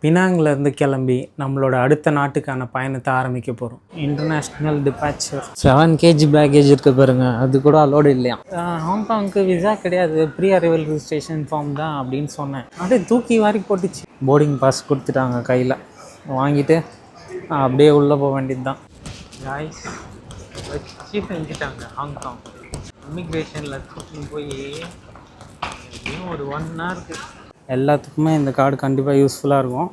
பினாங்கிலேருந்து கிளம்பி நம்மளோட அடுத்த நாட்டுக்கான பயணத்தை ஆரம்பிக்க போகிறோம். இன்டர்நேஷ்னல் டிபார்ச்சர் 7 kg பேக்கேஜ் இருக்க பாருங்க, அது கூட அலோடு இல்லையா. ஹாங்காங்க்கு விசா கிடையாது, ப்ரீ அரைவல் ரிஜிஸ்ட்ரேஷன் ஃபார்ம் தான் அப்படின்னு சொன்னேன். அப்படியே தூக்கி வாரி போட்டுச்சு. போர்டிங் பாஸ் கொடுத்துட்டாங்க கையில், வாங்கிட்டு அப்படியே உள்ளே போக வேண்டியது தான். காய்ஸ் வச்சு செஞ்சுட்டாங்க. ஹாங்காங் இமிக்ரேஷனில் கூட்டின்னு போய் எப்படியும் ஒரு 1 ஹவருக்கு. எல்லாத்துக்குமே இந்த கார்டு கண்டிப்பாக யூஸ்ஃபுல்லாக இருக்கும்.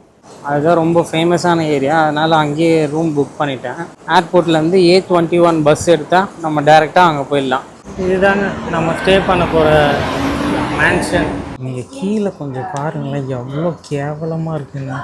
அதுதான் ரொம்ப ஃபேமஸான ஏரியா, அதனால் அங்கேயே ரூம் புக் பண்ணிட்டேன். ஏர்போர்ட்லேருந்து A21 பஸ் எடுத்தால் நம்ம டேரெக்டாக அங்கே போயிடலாம். இதுதாங்க நம்ம ஸ்டே பண்ண போகிற மேன்ஷன். நீங்கள் கீழே கொஞ்சம் பாருங்களேன், எவ்வளோ கேவலமாக இருக்குங்க.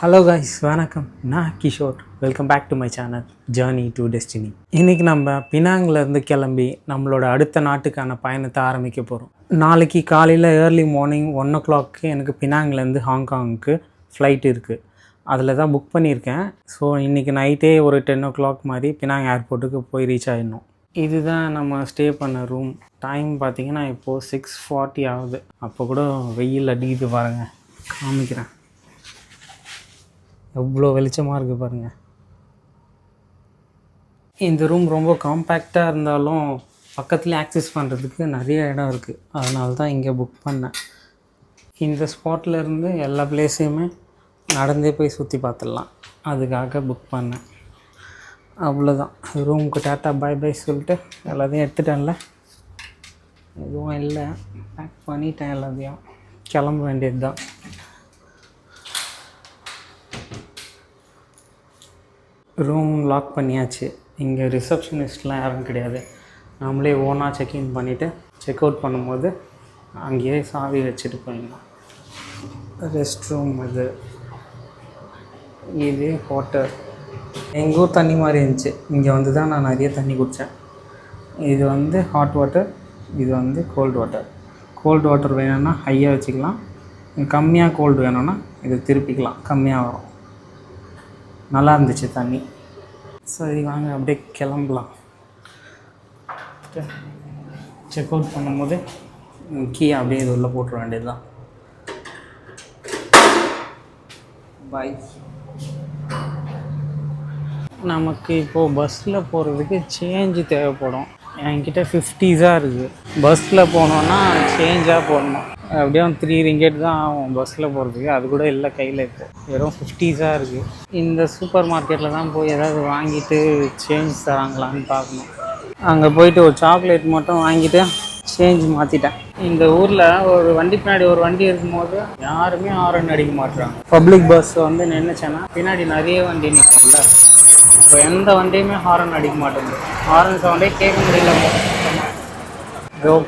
ஹலோ காய்ஸ், வணக்கம். நான் Kishore. Welcome back to my channel journey to destiny. இன்றைக்கி நம்ம பினாங்கிலேருந்து கிளம்பி நம்மளோட அடுத்த நாட்டுக்கான பயணத்தை ஆரம்பிக்க போகிறோம். நாளைக்கு காலையில் ஏர்லி மார்னிங் 1 o'clock எனக்கு பினாங்கிலேருந்து ஹாங்காங்க்கு ஃப்ளைட் இருக்குது. அதில் தான் புக் பண்ணியிருக்கேன். ஸோ இன்றைக்கி நைட்டே ஒரு 10 o'clock மாதிரி பினாங் ஏர்போர்ட்டுக்கு போய் ரீச் ஆகிடணும். இதுதான் நம்ம ஸ்டே பண்ண ரூம். டைம் பார்த்திங்கன்னா இப்போது 6:40 ஆகுது. அப்போ கூட வெயில் அடிக்குது பாருங்கள், காமிக்கிறேன். எவ்வளோ வெளிச்சமாக இருக்குது பாருங்கள். இந்த ரூம் ரொம்ப காம்பேக்டாக இருந்தாலும் பக்கத்தில் ஆக்சஸ் பண்ணுறதுக்கு நிறைய இடம் இருக்குது. அதனால தான் இங்கே புக் பண்ணேன். இந்த ஸ்பாட்லேருந்து எல்லா பிளேஸையுமே நடந்தே போய் சுற்றி பார்த்துடலாம், அதுக்காக புக் பண்ணேன். அவ்வளோதான். ரூமுக்கு டாட்டா பாய் பாய் சொல்லிட்டு எல்லாத்தையும் எடுத்துட்டேன்ல, எதுவும் இல்லை, பேக் பண்ணிட்டேன் எல்லாத்தையும். கிளம்ப வேண்டியது தான். ரூம் லாக் பண்ணியாச்சு. இங்கே ரிசப்ஷனிஸ்ட்லாம் யாரும் கிடையாது. நம்மளே ஓனாக செக்இன் பண்ணிவிட்டு செக் அவுட் பண்ணும்போது அங்கேயே சாவி வச்சுட்டு போயிடலாம். ரெஸ்ட் ரூம் இது ஹோட்டல். எங்கள் ஊர் தண்ணி மாதிரி இருந்துச்சு. இங்கே வந்து தான் நான் நிறைய தண்ணி குடித்தேன். இது ஹாட் வாட்டர், இது கோல்டு வாட்டர். கோல்டு வாட்டர் வேணும்னா ஹையாக வச்சுக்கலாம், கம்மியாக கோல்டு வேணும்னா இதை திருப்பிக்கலாம், கம்மியாக வரும். நல்லா இருந்துச்சு தண்ணி. சரி வாங்க அப்படியே கிளம்பலாம். செக் அவுட் பண்ணும்போது கீ அப்படியே இது உள்ளே போட்டுற வேண்டியது தான். பாய். நமக்கு இப்போது பஸ்ஸில் போகிறதுக்கு சேஞ்சு தேவைப்படும். என்கிட்ட 50s இருக்குது. பஸ்ஸில் போனோன்னா சேஞ்சாக போடணும். அப்படியே 3 ringgit தான் ஆகும் பஸ்ஸில் போகிறதுக்கு. அது கூட இல்லை கையில், இப்போ வெறும் 50s இருக்குது. இந்த சூப்பர் மார்க்கெட்டில் தான் போய் ஏதாவது வாங்கிட்டு சேஞ்ச் தராங்களான்னு பார்க்கணும். அங்கே போயிட்டு ஒரு சாக்லேட் மட்டும் வாங்கிட்டு சேஞ்ச் மாற்றிட்டேன். இந்த ஊரில் ஒரு வண்டி பின்னாடி ஒரு வண்டி இருக்கும்போது யாருமே ஹாரன் அடிக்க மாட்டுறாங்க. பப்ளிக் பஸ் நின்றுச்சேன்னா பின்னாடி நிறைய வண்டி நிற்கும்ல, இப்போ எந்த வண்டியுமே ஹாரன் அடிக்க மாட்டேங்குது. ஹாரன் சவுண்டே கேட்க முடியல.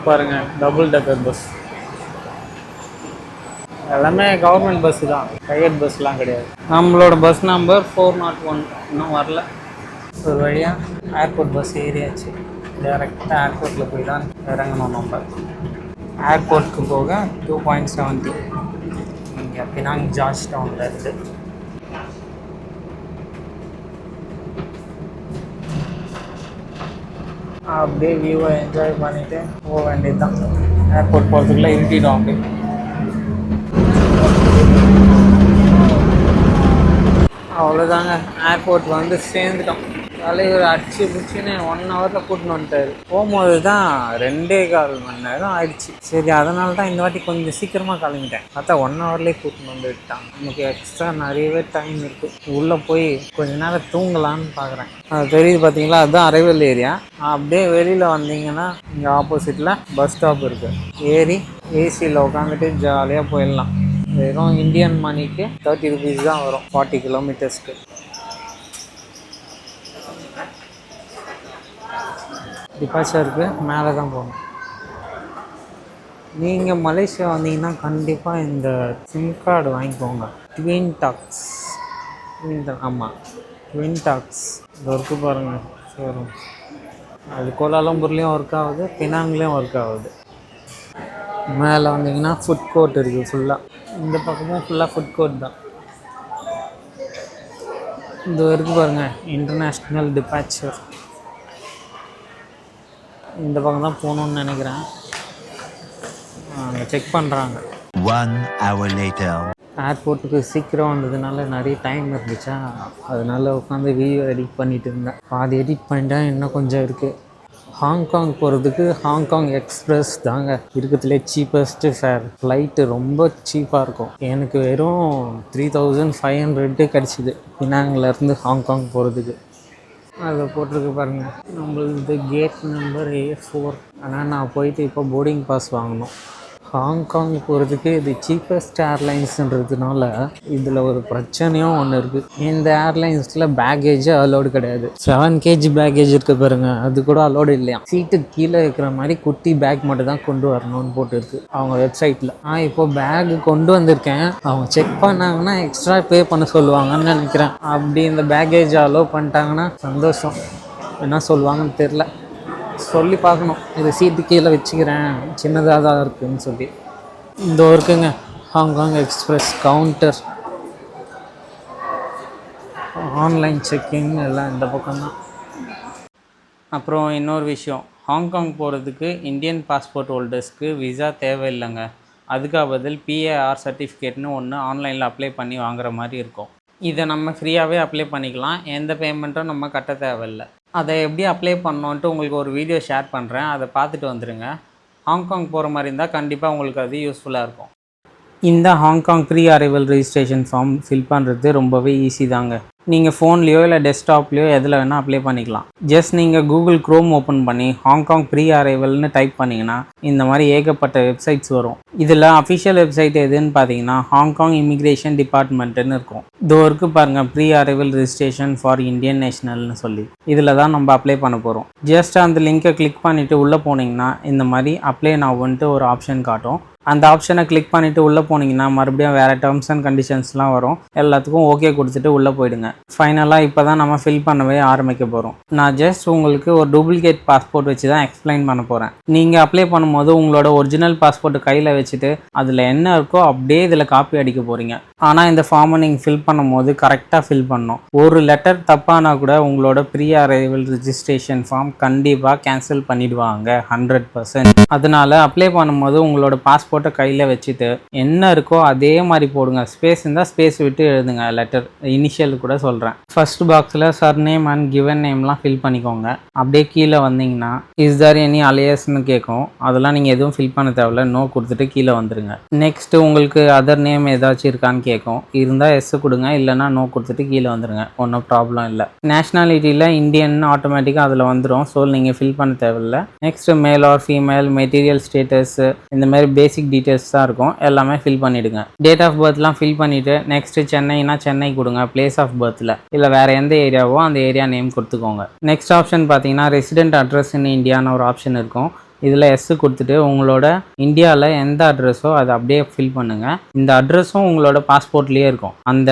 பாருங்கள், டபுள் டெக்கர் பஸ். எல்லாமே கவர்மெண்ட் பஸ்ஸு தான், ப்ரைவேட் பஸ்லாம் கிடையாது. நம்மளோட பஸ் நம்பர் 401 இன்னும் வரல. ஒரு வழியாக ஏர்போர்ட் பஸ் ஏறியாச்சு. டேரெக்டாக ஏர்போர்ட்டில் போய் தான் இறங்கணும். நம்ம ஏர்போர்ட்டுக்கு போக 2.70 இங்கே பினாங் ஜார்ஜ் டவுனில் இருக்குது. அப்படியே வியூவை என்ஜாய் பண்ணிவிட்டு போக வேண்டியது தான். ஏர்போர்ட் போகிறதுக்குள்ளே இருட்டிடும். அப்படி அவ்வளோதாங்க, ஏர்போர்ட் சேர்ந்துட்டோம். தலைவர் அடிச்சு பிடிச்சின்னு 1 ஹவரில் கூட்டின்னு வந்துட்டார். போகும்போது தான் 2.25 மணி நேரம் ஆயிடுச்சு. சரி, அதனால தான் இந்த வாட்டி கொஞ்சம் சீக்கிரமாக கிளம்பிட்டேன். பார்த்தா 1 ஹவர்லேயே கூட்டின்னு வந்து விட்டாங்க. நமக்கு எக்ஸ்ட்ரா நிறையவே டைம் இருக்குது. உள்ளே போய் கொஞ்ச நேரம் தூங்கலான்னு பார்க்குறேன். அது தெரியுது பார்த்தீங்களா, அதுதான் அரைவல் ஏரியா. அப்படியே வெளியில் வந்தீங்கன்னா இங்கே ஆப்போசிட்டில் பஸ் ஸ்டாப் இருக்குது. ஏறி ஏசியில் உட்காந்துட்டு ஜாலியாக போயிடலாம். வெறும் இந்தியன் மணிக்கு 30 rupees தான் வரும் 40 kilometersக்கு. டிபார்ச்சருக்கு மேலே தான் போகணும். நீங்கள் மலேசியா வந்தீங்கன்னா கண்டிப்பாக இந்த சிம் கார்டு வாங்கிக்கோங்க. ட்வின் டாக்ஸ். ஆமாம், ட்வின் டாக்ஸ் இது ஒர்க்கு பாருங்கள். ஷோரூம் அது கோலாலம்பூர்லேயும் ஒர்க் ஆகுது, பினாங்லேயும் ஒர்க் ஆகுது. மேலே வந்தீங்கன்னா ஃபுட் கோர்ட் இருக்குது. ஃபுல்லாக இந்த பக்கமும் ஃபுல்லாக ஃபுட் கோர்ட் தான். இது இருக்குது பாருங்கள், இன்டர்நேஷ்னல் டிபார்ச்சர். இந்த பக்கம் தான் போகணுன்னு நினைக்கிறேன். அங்கே செக் பண்ணுறாங்க. 1 hour later. ஏர்போர்ட்டுக்கு சீக்கிரம் வந்ததுனால நிறைய டைம் இருந்துச்சா, அதனால உட்காந்து வீடியோ எடிட் பண்ணிட்டு இருந்தேன். பாதி எடிட் பண்ணிட்டேன், இன்னும் கொஞ்சம் இருக்குது. ஹாங்காங் போகிறதுக்கு ஹாங்காங் எக்ஸ்பிரஸ் தாங்க இருக்கிறதுலே சீப்பஸ்ட்டு ஃபேர். ஃப்ளைட்டு ரொம்ப சீப்பாக இருக்கும். எனக்கு வெறும் 3500 கிடச்சிது பினாங்கிலேருந்து ஹாங்காங் போகிறதுக்கு. அதை போட்டிருக்கு பாருங்கள், நம்மளது கேட் நம்பர் A4. ஆனால் நான் போயிட்டு இப்போ போர்டிங் பாஸ் வாங்கணும். ஹாங்காங் போகிறதுக்கு இது சீப்பஸ்ட் ஏர்லைன்ஸுன்றதுனால இதில் ஒரு பிரச்சனையும் ஒன்று இருக்குது. இந்த ஏர்லைன்ஸில் பேக்கேஜே அலோடு கிடையாது. 7 kg பேக்கேஜ் இருக்குது பாருங்கள், அது கூட அலோடு இல்லையா. சீட்டுக்கு கீழே இருக்கிற மாதிரி குட்டி பேக் மட்டும் தான் கொண்டு வரணும்னு போட்டுருக்கு அவங்க வெப்சைட்டில். இப்போ பேக் கொண்டு வந்திருக்கேன். அவங்க செக் பண்ணாங்கன்னா எக்ஸ்ட்ரா பே பண்ண சொல்லுவாங்கன்னு நினைக்கிறேன். அப்படி இந்த பேக்கேஜ் அலோவ் பண்ணிட்டாங்கன்னா சந்தோஷம். என்ன சொல்லுவாங்கன்னு தெரில, சொல்லி பார்க்கணும். இது சீட்டு கீழே வச்சுக்கிறேன், சின்னதாக தான் இருக்குதுன்னு சொல்லி. இந்த இருக்குங்க Hong Kong express counter. Online checking எல்லாம் இந்த பக்கம்தான். அப்புறம் இன்னொரு விஷயம், ஹாங்காங் போகிறதுக்கு இந்தியன் பாஸ்போர்ட் ஹோல்டர்ஸ்க்கு விசா தேவையில்லைங்க. அதுக்காக பதில் PAR சர்டிஃபிகேட்னு ஒன்று ஆன்லைனில் அப்ளை பண்ணி வாங்குற மாதிரி இருக்கும். இதை நம்ம ஃப்ரீயாகவே அப்ளை பண்ணிக்கலாம், எந்த பேமெண்ட்டும் நம்ம கட்ட தேவையில்லை. அதை எப்படி அப்ளை பண்ணோன்ட்டு உங்களுக்கு ஒரு வீடியோ ஷேர் பண்ணுறேன், அதை பார்த்துட்டு வந்துடுங்க. ஹாங்காங் போகிற மாதிரி இருந்தால் கண்டிப்பாக உங்களுக்கு அது யூஸ்ஃபுல்லாக இருக்கும். இந்த Hong Kong pre arrival registration form fill பண்ணுறது ரொம்பவே ஈஸி தாங்க. நீங்கள் ஃபோன்லேயோ இல்லை டெஸ்க்டாப்லேயோ எதில் வேணால் அப்ளை பண்ணிக்கலாம். ஜஸ்ட் நீங்கள் கூகுள் க்ரோம் ஓப்பன் பண்ணி ஹாங்காங் ப்ரீ அரைவல்னு டைப் பண்ணிங்கன்னா இந்த மாதிரி ஏகப்பட்ட வெப்சைட்ஸ் வரும். இதில் அஃபிஷியல் வெப்சைட் எதுன்னு பார்த்தீங்கன்னா ஹாங்காங் இமிக்ரேஷன் டிபார்ட்மெண்ட்டுன்னு இருக்கும். இதோ இருக்கு பாருங்கள், pre arrival registration for Indian நேஷனல்னு சொல்லி. இதில் தான் நம்ம அப்ளை பண்ண போகிறோம். ஜஸ்ட் அந்த லிங்கை கிளிக் பண்ணிவிட்டு உள்ளே போனீங்கன்னா இந்த மாதிரி அப்ளை நவ்வுன்ட்டு ஒரு ஆப்ஷன் காட்டும். அந்த ஆப்ஷனை கிளிக் பண்ணிவிட்டு உள்ளே போனீங்கன்னா மறுபடியும் வேறு டேர்ம்ஸ் அண்ட் கண்டிஷன்ஸ்லாம் வரும். எல்லாத்துக்கும் ஓகே கொடுத்துட்டு உள்ளே போயிடுங்க. ஃபைனலாக இப்போ தான் நம்ம ஃபில் பண்ணவே ஆரம்பிக்க போகிறோம். நான் ஜஸ்ட் உங்களுக்கு ஒரு டூப்ளிகேட் பாஸ்போர்ட் வச்சு தான் எக்ஸ்பிளைன் பண்ண போகிறேன். நீங்கள் அப்ளை பண்ணும்போது உங்களோட ஒரிஜினல் பாஸ்போர்ட்டு கையில் வச்சுட்டு அதில் என்ன இருக்கோ அப்படியே இதில் காப்பி அடிக்க போகிறீங்க. ஆனால் இந்த ஃபார்மை நீங்கள் ஃபில் பண்ணும்போது கரெக்டாக ஃபில் பண்ணணும். ஒரு லெட்டர் தப்பானா கூட உங்களோட ப்ரீ அரைவல் ரெஜிஸ்ட்ரேஷன் ஃபார்ம் கண்டிப்பாக கேன்சல் பண்ணிடுவாங்க 100%. அதனால் அப்ளை பண்ணும்போது உங்களோட பாஸ்போர்ட்டை கையில் வச்சுட்டு என்ன இருக்கோ அதே மாதிரி போடுங்க. ஸ்பேஸ் இருந்தால் ஸ்பேஸ் விட்டு எழுதுங்க. லெட்டர் இனிஷியல் கூட சொல்கிறேன். ஃபர்ஸ்ட் பாக்ஸில் சர்நேம் அண்ட் கிவன் நேம்லாம் ஃபில் பண்ணிக்கோங்க. அப்படியே கீழே வந்தீங்கன்னா இஸ் தேர் எனி அலியஸ்ன்னு கேட்கும். அதெல்லாம் நீங்கள் எதுவும் ஃபில் பண்ண தேவையில்ல, நோ கொடுத்துட்டு கீழே வந்துடுங்க. நெக்ஸ்ட் உங்களுக்கு அதர் நேம் ஏதாச்சும் இருக்கான்னு கேட்கும். இருந்தால் எஸ் கொடுங்க, இல்லைனா நோ கொடுத்துட்டு கீழே வந்துடுங்க. ஒன்றும் ப்ராப்ளம் இல்லை. நேஷ்னாலிட்டியில் இந்தியன் ஆட்டோமேட்டிக்காக அதில் வந்துடும். ஸோ நீங்கள் ஃபில் பண்ண தேவையில்லை. Next male or female, material status, இந்த மாதிரி பேசிக் டீட்டெயில்ஸ் தான் இருக்கும். எல்லாமே ஃபில் பண்ணிவிடுங்க. டேட் ஆஃப் பர்த்லாம் ஃபில் பண்ணிவிட்டு நெக்ஸ்ட் சென்னைனா சென்னை கொடுங்க பிளேஸ் ஆஃப் பர்த்தில். இல்லை வேறு எந்த ஏரியாவோ அந்த ஏரியா நேம் கொடுத்துக்கோங்க. நெக்ஸ்ட் ஆப்ஷன் பார்த்தீங்கன்னா ரெசிடென்ட் அட்ரஸ் இன் இந்தியான்னு ஒரு ஆப்ஷன் இருக்கும். இதில் எஸ் கொடுத்துட்டு உங்களோட இந்தியாவில் எந்த அட்ரஸோ அதை அப்படியே ஃபில் பண்ணுங்கள். இந்த அட்ரஸும் உங்களோட பாஸ்போர்ட்லேயே இருக்கும். அந்த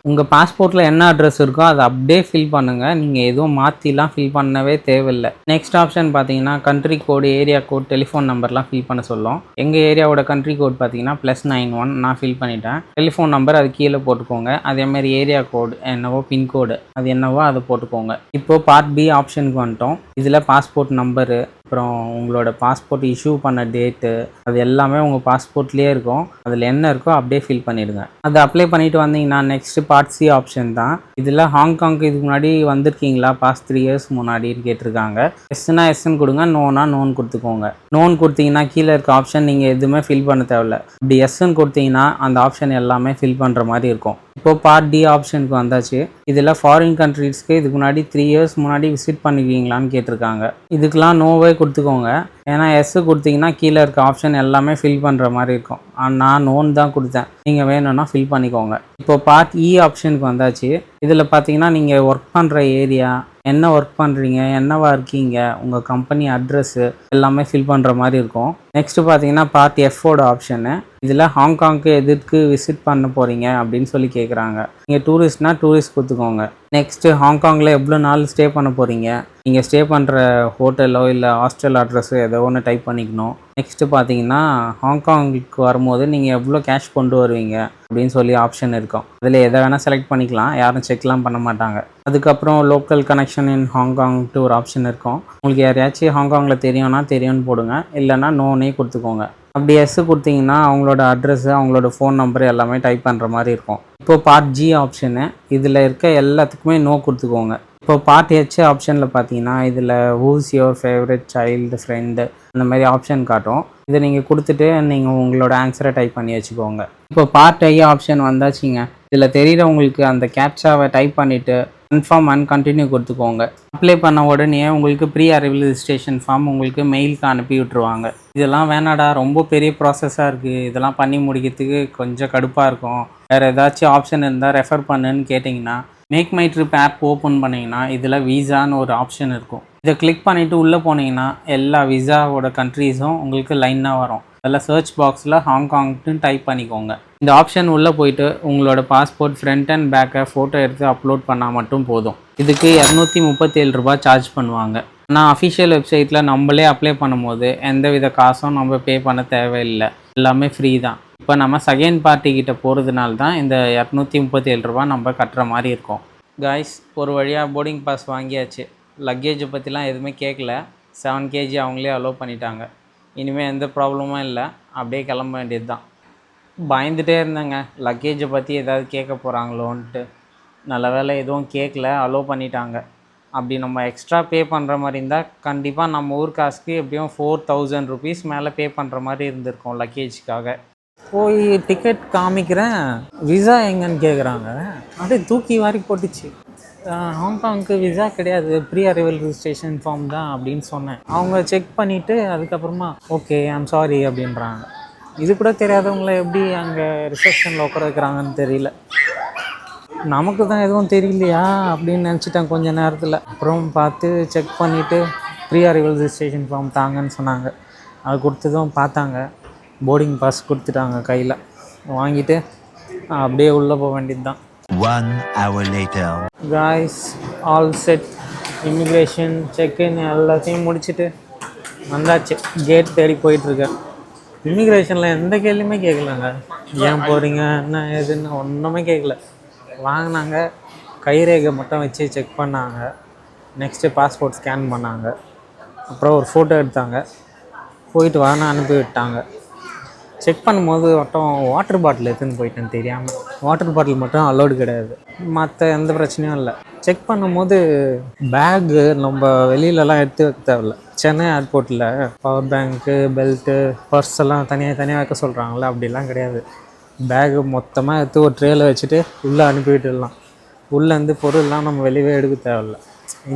உங்கள் பாஸ்போர்ட்டில் என்ன அட்ரஸ் இருக்கோ அதை அப்படியே ஃபில் பண்ணுங்கள். நீங்கள் எதுவும் மாற்றிலாம் ஃபில் பண்ணவே தேவையில்லை. நெக்ஸ்ட் ஆப்ஷன் பார்த்தீங்கன்னா கண்ட்ரி கோடு, ஏரியா கோட், டெலிஃபோன் நம்பர்லாம் ஃபில் பண்ண சொல்லும். எங்கள் ஏரியாவோட கண்ட்ரி கோட் பார்த்தீங்கன்னா +91 நான் ஃபில் பண்ணிட்டேன். டெலிஃபோன் நம்பர் அது கீழே போட்டுக்கோங்க. அதேமாதிரி ஏரியா கோடு என்னவோ, பின்கோடு அது என்னவோ அதை போட்டுக்கோங்க. இப்போது பார்ட் பி ஆப்ஷனுக்கு வந்துட்டோம். இதில் பாஸ்போர்ட் நம்பரு, அப்புறம் உங்களோட பாஸ்போர்ட் இஷ்யூ பண்ண டேட்டு, அது எல்லாமே உங்கள் பாஸ்போர்ட்லேயே இருக்கும். அதில் என்ன இருக்கோ அப்படியே ஃபில் பண்ணிவிடுங்க. அதை அப்ளை பண்ணிவிட்டு வந்தீங்கன்னா நெக்ஸ்ட் பார்ட் சி ஆப்ஷன் தான். இதில் ஹாங்காங்க்கு இதுக்கு முன்னாடி வந்திருக்கீங்களா, பாஸ்ட் 3 years முன்னாடின்னு கேட்டிருக்காங்க. எஸ்னா எஸ்ன்னு கொடுங்க, நோனா நோன் கொடுத்துக்கோங்க. நோன் கொடுத்தீங்கன்னா கீழே இருக்க ஆப்ஷன் நீங்கள் எதுவுமே ஃபில் பண்ண தேவையில்ல. இப்படி எஸ்ன்னு கொடுத்தீங்கன்னா அந்த ஆப்ஷன் எல்லாமே ஃபில் பண்ணுற மாதிரி இருக்கும். இப்போது பார்ட் டி ஆப்ஷனுக்கு வந்தாச்சு. இதில் ஃபாரின் கண்ட்ரீஸ்க்கு இதுக்கு முன்னாடி 3 years முன்னாடி விசிட் பண்ணிருக்கீங்களான்னு கேட்டிருக்காங்க. இதுக்கெலாம் நோவே கொடுத்துக்கோங்க. ஏன்னா எஸ் கொடுத்தீங்கன்னா கீழே இருக்க ஆப்ஷன் எல்லாமே ஃபில் பண்ணுற மாதிரி இருக்கும். நான் நோன் தான் கொடுத்தேன், நீங்கள் வேணும்னா ஃபில் பண்ணிக்கோங்க. இப்போ பார்ட் இ ஆப்ஷனுக்கு வந்தாச்சு. இதில் பார்த்தீங்கன்னா நீங்கள் ஒர்க் பண்ணுற ஏரியா, என்ன ஒர்க் பண்ணுறீங்க, என்னவா இருக்கீங்க, உங்கள் கம்பெனி அட்ரஸ்ஸு எல்லாமே ஃபில் பண்ணுற மாதிரி இருக்கும். நெக்ஸ்ட்டு பார்த்தீங்கன்னா பார்ட் எஃபோட ஆப்ஷனு. இதில் ஹாங்காங்க்கு எதுக்கு விசிட் பண்ண போகிறீங்க அப்படின்னு சொல்லி கேட்குறாங்க. நீங்கள் டூரிஸ்ட்னா டூரிஸ்ட் கொடுத்துக்கோங்க. நெக்ஸ்ட்டு ஹாங்காங்கில் எவ்வளோ நாள் ஸ்டே பண்ண போகிறீங்க, நீங்கள் ஸ்டே பண்ணுற ஹோட்டலோ இல்லை ஹாஸ்டல் அட்ரஸோ ஏதோ ஒன்று டைப் பண்ணிக்கணும். நெக்ஸ்ட்டு பார்த்தீங்கன்னா ஹாங்காங்குக்கு வரும்போது நீங்கள் எவ்வளோ கேஷ் கொண்டு வருவீங்க அப்படின்னு சொல்லி ஆப்ஷன் இருக்கும். அதில் எதை வேணால் செலக்ட் பண்ணிக்கலாம், யாரும் செக்லாம் பண்ண மாட்டாங்க. அதுக்கப்புறம் லோக்கல் கனெக்ஷன் இன் ஹாங்காங்ட்டு ஒரு ஆப்ஷன் இருக்கும். உங்களுக்கு யாரையாச்சும் ஹாங்காங்கில் தெரியும்னா தெரியும்னு போடுங்க, இல்லைனா நோனே கொடுத்துக்கோங்க. அப்படி எஸ் கொடுத்தீங்கன்னா அவங்களோட அட்ரஸ்ஸு, அவங்களோட ஃபோன் நம்பர் எல்லாமே டைப் பண்ணுற மாதிரி இருக்கும். இப்போ பார்ட் ஜி ஆப்ஷனு, இதில் இருக்க எல்லாத்துக்குமே நோ கொடுத்துக்கோங்க. இப்போ பார்ட் ஹெச் ஆப்ஷனில் பார்த்தீங்கன்னா இதில் whose your favourite child friend அந்த மாதிரி ஆப்ஷன் காட்டும். இதை நீங்கள் கொடுத்துட்டு நீங்கள் உங்களோட ஆன்சரை டைப் பண்ணி வச்சுக்கோங்க. இப்போ பார்ட் ஐ ஆப்ஷன் வந்தாச்சுங்க. இதில் தெரிகிறவங்களுக்கு அந்த கேப்சாவை டைப் பண்ணிவிட்டு கன்ஃபார்ம் அண்ட் கண்டினியூ கொடுத்துக்கோங்க. அப்ளை பண்ண உடனே உங்களுக்கு ப்ரீ அரைவல் ரிஜிஸ்ட்ரேஷன் ஃபார்ம் உங்களுக்கு மெயிலுக்கு அனுப்பி விட்ருவாங்க. இதெல்லாம் வேணாடா, ரொம்ப பெரிய ப்ராசஸாக இருக்குது, இதெல்லாம் பண்ணி முடிக்கிறதுக்கு கொஞ்சம் கடுப்பாக இருக்கும், வேறு ஏதாச்சும் ஆப்ஷன் இருந்தால் ரெஃபர் பண்ணுன்னு கேட்டிங்கன்னா MakeMyTrip app open பண்ணிங்கன்னா இதில் விசான்னு ஒரு ஆப்ஷன் இருக்கும். இதை கிளிக் பண்ணிவிட்டு உள்ளே போனீங்கன்னா எல்லா விசாவோட கண்ட்ரீஸும் உங்களுக்கு லைனாக வரும். அதில் சர்ச் பாக்ஸில் ஹாங்காங்னு டைப் பண்ணிக்கோங்க. இந்த ஆப்ஷன் உள்ளே போயிட்டு உங்களோட பாஸ்போர்ட் ஃப்ரண்ட் அண்ட் பேக்கை ஃபோட்டோ எடுத்து அப்லோட் பண்ணால் மட்டும் போதும். இதுக்கு 237 ரூபா சார்ஜ் பண்ணுவாங்க. ஆனால் அஃபிஷியல் வெப்சைட்டில் நம்மளே அப்ளை பண்ணும்போது எந்த வித காசும் நம்ம பே பண்ண தேவையில்லை, எல்லாமே ஃப்ரீ தான். இப்போ நம்ம செகண்ட் பார்ட்டிக்கிட்ட போகிறதுனால தான் இந்த 237 ரூபா நம்ம கட்டுற மாதிரி இருக்கும். காய்ஸ், ஒரு வழியாக போர்டிங் பாஸ் வாங்கியாச்சு. லக்கேஜை பற்றிலாம் எதுவுமே கேட்கல. 7 kg அவங்களே அலோவ் பண்ணிட்டாங்க. இனிமேல் எந்த ப்ராப்ளமும் இல்லை, அப்படியே கிளம்ப வேண்டியது தான். பயந்துகிட்டே இருந்தேங்க லக்கேஜை பற்றி ஏதாவது கேட்க போகிறாங்களோன்ட்டு. நல்ல வேலை எதுவும் கேட்கல, அலோவ் பண்ணிட்டாங்க. அப்படி நம்ம எக்ஸ்ட்ரா பே பண்ணுற மாதிரி இருந்தால் கண்டிப்பாக நம்ம ஊர் காசுக்கு எப்படியும் 4000 ருபீஸ் மேலே பே பண்ணுற மாதிரி இருந்திருக்கும் லக்கேஜுக்காக. போய் டிக்கெட் காமிக்கிறேன், விசா எங்கன்னு கேட்குறாங்க. அப்படியே தூக்கி வாரி போட்டுச்சு. ஹாங்காங்க்கு விசா கிடையாது, ப்ரீ அரைவல் ரிஜிஸ்ட்ரேஷன் ஃபார்ம் தான் அப்படின்னு சொன்னேன். அவங்க செக் பண்ணிவிட்டு அதுக்கப்புறமா ஓகே ஐம் சாரி அப்படின்றாங்க. இது கூட தெரியாதவங்கள எப்படி அங்கே ரிசப்ஷனில் உட்கார வைக்கிறாங்கன்னு தெரியல. நமக்கு தான் எதுவும் தெரியலையா அப்படின்னு நினச்சிட்டேன் கொஞ்சம் நேரத்தில். அப்புறம் பார்த்து செக் பண்ணிவிட்டு ப்ரீ அரைவல் ரிஜிஸ்ட்ரேஷன் ஃபார்ம் தாங்கன்னு சொன்னாங்க. அது கொடுத்ததும் பார்த்தாங்க, போர்டிங் பாஸ் கொடுத்துட்டாங்க கையில். வாங்கிட்டு அப்படியே உள்ளே போக வேண்டியது தான். 1 hour later. Guys, all set. Immigration check in எல்லாத்தையும் முடிச்சுட்டு வந்தாச்சு. கேட் தேடி போயிட்டுருக்கேன். இமிக்ரேஷனில் எந்த கேள்வியுமே கேட்கலங்க. ஏன் போகிறீங்க என்ன ஏதுன்னு ஒன்றுமே கேட்கல. வாங்கினாங்க, கைரேகை மட்டும் வச்சு செக் பண்ணாங்க. நெக்ஸ்ட்டு பாஸ்போர்ட் ஸ்கேன் பண்ணாங்க. அப்புறம் ஒரு ஃபோட்டோ எடுத்தாங்க. போயிட்டு வாங்க அனுப்பி விட்டாங்க. செக் பண்ணும்போது மட்டும் வாட்டர் பாட்டில் எடுத்துன்னு போயிட்டேன் தெரியாமல். வாட்டர் பாட்டில் மட்டும் அலோடு கிடையாது, மற்ற எந்த பிரச்சனையும் இல்லை. செக் பண்ணும்போது பேகு நம்ம வெளியிலலாம் எடுத்து வைக்க தேவையில்ல. சென்னை ஏர்போர்ட்டில் பவர் பேங்க்கு, பெல்ட்டு, பர்ஸ் எல்லாம் தனியாக வைக்க சொல்கிறாங்களே, அப்படிலாம் கிடையாது. பேகு மொத்தமாக எடுத்து ஒரு ட்ரேயில் வச்சுட்டு உள்ளே அனுப்பிவிட்டுடலாம். உள்ளேருந்து பொருள்லாம் நம்ம வெளியே எடுக்க தேவையில்ல.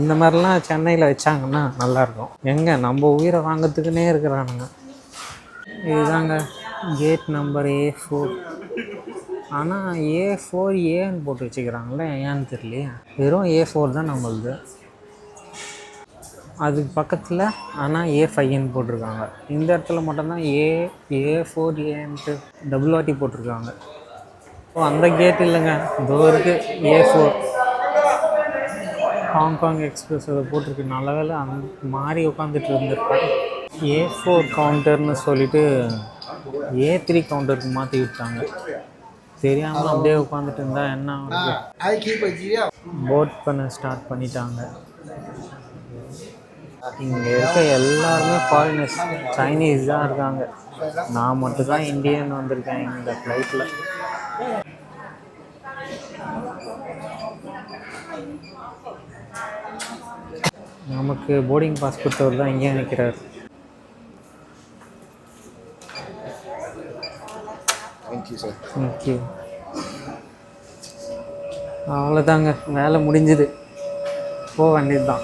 இந்த மாதிரிலாம் சென்னையில் வச்சாங்கன்னா நல்லாயிருக்கும். எங்கே நம்ம உயிரை வாங்கிறதுக்குன்னே இருக்கிறானுங்க. இதுதாங்க கேட் நம்பர் A4. ஆனால் A4Aன்னு போட்டு வச்சுக்கிறாங்களே, ஏன்னு தெரியலையே. வெறும் A4 தான் நம்மளுது. அதுக்கு பக்கத்தில் ஆனால் A5ன்னு போட்டிருக்காங்க. இந்த இடத்துல மட்டும்தான் A4Aன்ட்டு டபுள் வாட்டி போட்டிருக்காங்க. ஓ, அந்த கேட் இல்லைங்க, இதோ இருக்குது A4 ஹாங்காங் எக்ஸ்பிரஸ். அதை போட்டிருக்கு. நல்ல வேலை அந்த மாதிரி உட்காந்துட்டு இருந்திருப்பேன். A4 கவுண்டர்னு சொல்லிவிட்டு A3 கவுண்டருக்கு மாற்றி விட்டாங்க. தெரியாமல் அப்படியே உட்காந்துட்டு இருந்தால் என்ன போட் பண்ண ஸ்டார்ட் பண்ணிட்டாங்க. இங்கே இருக்க எல்லாருமே ஃபாரினர்ஸ், சைனீஸ் தான் இருக்காங்க. நான் மட்டும்தான் இந்தியன் வந்திருக்கேன் இந்த ஃப்ளைட்டில். நமக்கு போர்டிங் பாஸ் கொடுத்தவர் தான் இங்கே நிற்கிறார். தேங்க்யூ. அவ்வளோதாங்க, வேலை முடிஞ்சுது, போக வேண்டியது தான்.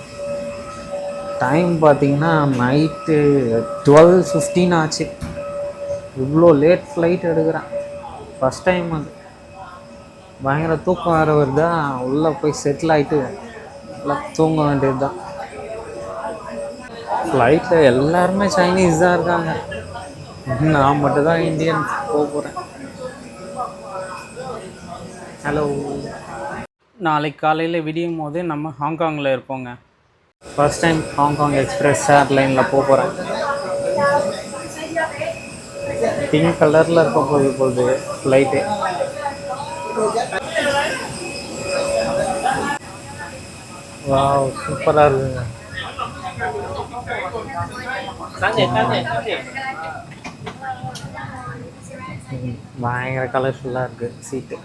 டைம் பார்த்திங்கன்னா நைட்டு 12:15 ஆச்சு. இவ்வளோ லேட் ஃப்ளைட் எடுக்கிறேன், ஃபஸ்ட் டைம். அது பயங்கர தூக்கம் வேறு வருதா, உள்ளே போய் செட்டில் ஆகிட்டு எல்லாம் தூங்க வேண்டியது தான். ஃப்ளைட்டில் எல்லாருமே சைனீஸ் தான் இருக்காங்க, நான் மட்டும் தான் இந்தியன் போக போகிறேன். ஹலோ. நாளைக்கு காலையில் விடியும் போது நம்ம ஹாங்காங்கில் இருப்போங்க. ஃபர்ஸ்ட் டைம் ஹாங்காங் எக்ஸ்பிரஸ் ஏர்லைனில் போக போகிறேன். பிங்க் கலரில் இருக்க போகுது ஃப்ளைட்டு. வாவ், சூப்பராக இருக்குங்க. பயங்கர கலர்ஃபுல்லாக இருக்குது சீட்டு.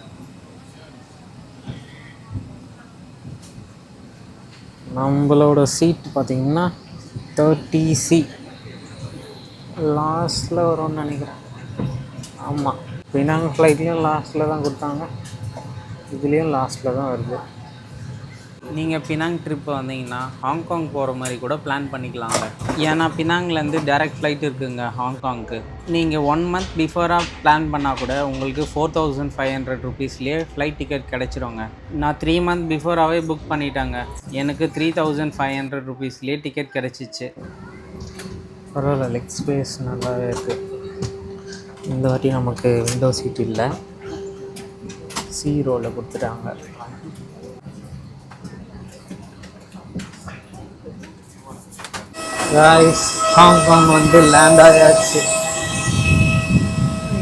நம்மளோட சீட் பார்த்திங்கன்னா 30C லாஸ்ட்டில் வரும்னு நினைக்கிறேன். ஆமாம், பினாங் ஃப்ளைட்லேயும் லாஸ்ட்டில் தான் கொடுத்தாங்க, இதுலேயும் லாஸ்ட்டில் தான் வருது. நீங்கள் பினாங் ட்ரிப்பு வந்தீங்கன்னா ஹாங்காங் போகிற மாதிரி கூட பிளான் பண்ணிக்கலாங்க. ஏன்னா பினாங்லேருந்து டைரக்ட் ஃப்ளைட் இருக்குங்க ஹாங்காங்க்கு. நீங்கள் 1 மந்த் பிஃபோராக பிளான் பண்ணால் கூட உங்களுக்கு 4500 ருபீஸ்லேயே ஃப்ளைட் டிக்கெட் கிடச்சிருங்க. நான் 3 மந்த் பிஃபோராகவே புக் பண்ணிட்டாங்க, எனக்கு 3500 ருபீஸ்லேயே டிக்கெட் கிடச்சிச்சு. பரவாயில்ல, லெக் ஸ்பேஸ் நல்லாவே இருக்குது. இந்த வாட்டி நமக்கு விண்டோ சீட் இல்லை, சி ரோவில் கொடுத்துட்டாங்க. காய்ஸ், ஹாங்காங் வந்து லேண்ட் ஆயாச்சு.